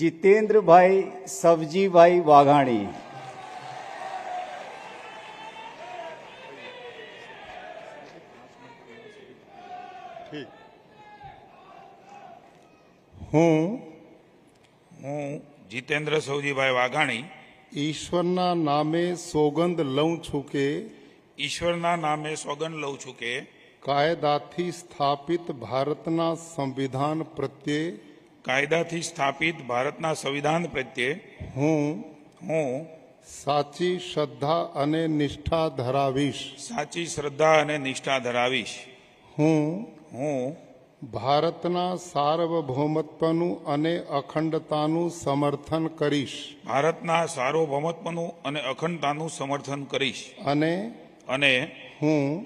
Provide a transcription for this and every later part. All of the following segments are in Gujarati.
જીતેન્દ્રભાઈ સવજીભાઈ વાઘાણી, હું જીતેન્દ્ર સૌજીભાઈ વાઘાણી ઈશ્વરના નામે સોગંદ લઉં છું કે ઈશ્વરના નામે સોગંદ લઉં છું કે કાયદાથી સ્થાપિત ભારતના સંવિધાન પ્રત્યે કાયદાથી સ્થાપિત ભારતના સંવિધાન પ્રત્યે હું હું સાચી શ્રદ્ધા અને નિષ્ઠા ધરાવીશ. સાચી શ્રદ્ધા અને નિષ્ઠા ધરાવીશ. હું ભારતના સાર્વભૌમત્વનું અને અખંડતાનું સમર્થન કરીશ. ભારતના સાર્વભૌમત્વનું અને અખંડતાનું સમર્થન કરીશ. અને હું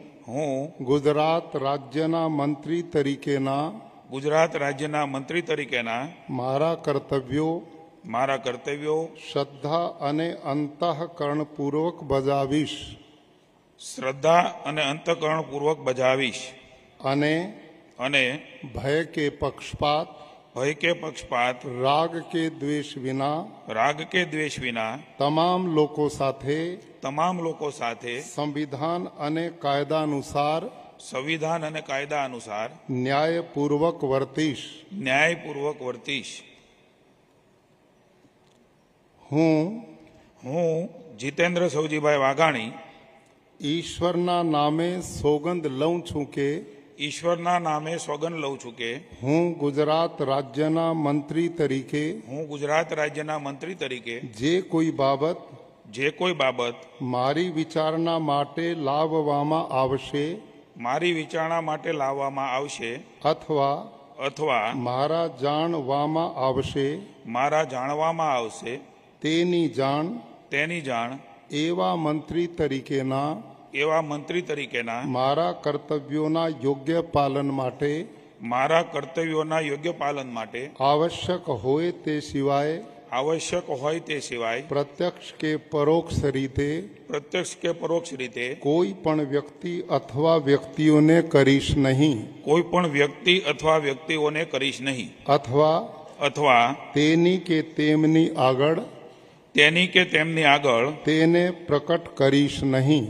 ગુજરાત રાજ્યના મંત્રી તરીકેના મારા કર્તવ્યો શ્રદ્ધા અને અંતઃકરણપૂર્વક બજાવીશ. અને ભય કે પક્ષપાત રાગ કે દ્વેષ વિના તમામ લોકો સાથે સંવિધાન અને કાયદા અનુસાર ન્યાયપૂર્વક વર્તીશ. હું જીતેન્દ્ર સૌજીભાઈ વાઘાણી ઈશ્વરના નામે સોગંદ લઉં છું કે હું ગુજરાત રાજ્યના મંત્રી તરીકે જે કોઈ બાબત મારી વિચારણા માટે લાવવામાં આવશે અથવા મારા જાણવામાં આવશે તેની જાણ એવા મંત્રી તરીકેના મારા કર્તવ્યોના યોગ્ય પાલન માટે આવશ્યક હોય તે સિવાય પ્રત્યક્ષ કે પરોક્ષ રીતે કોઈ પણ વ્યક્તિ અથવા વ્યક્તિઓને કરીશ નહીં. અથવા તેની કે તેમની આગળ તેને પ્રકટ કરીશ નહીં.